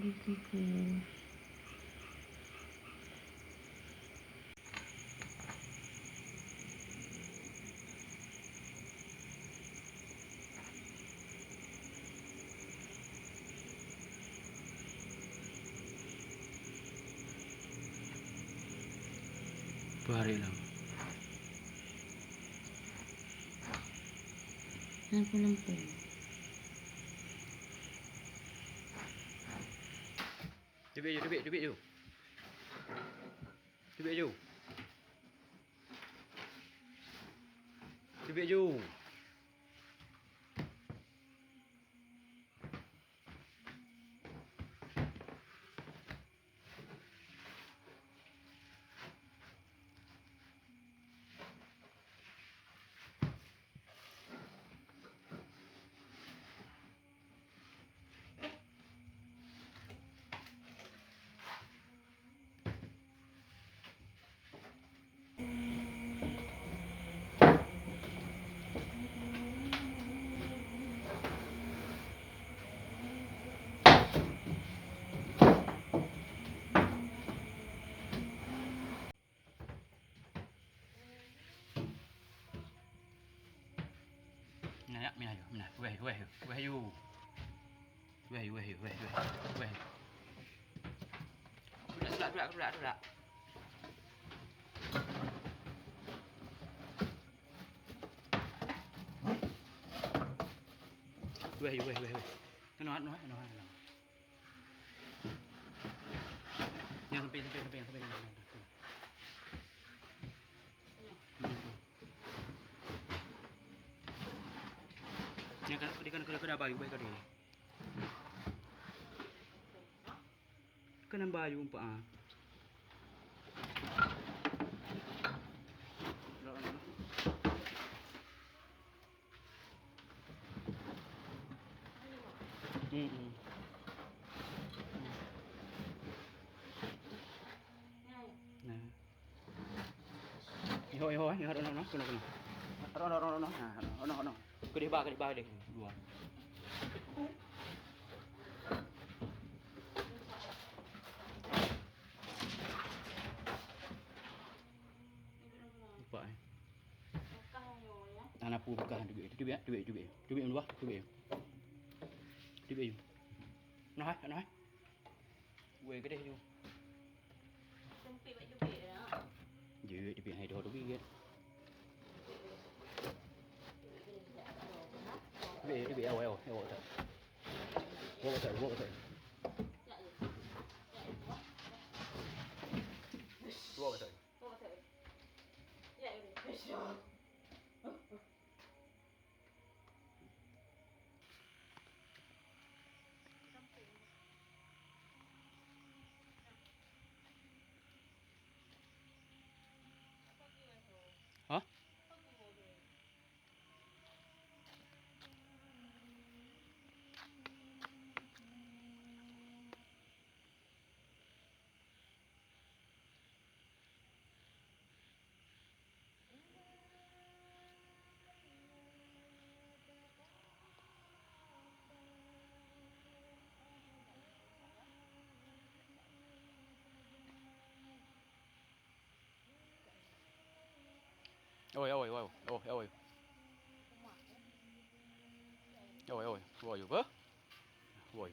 gigiku. Berapa hari lah? Lampung. Duduk je. Duduk je. Mina. Where you? Duduk. Where. Nói. Yang sampai. Yang kan kena bayu baik kali. Kena bayu umpa ah. Iho, no. Kena. No. Kedih bah deh dua. Lupa eh. Anak pu bukan duit. Duit dua. Duit. Nói. Quê cái đây vô. Duit hay đồ biết. Duit eo thật. Vô cái thời. Hả? Ôi. Ôi, vô. Ôi.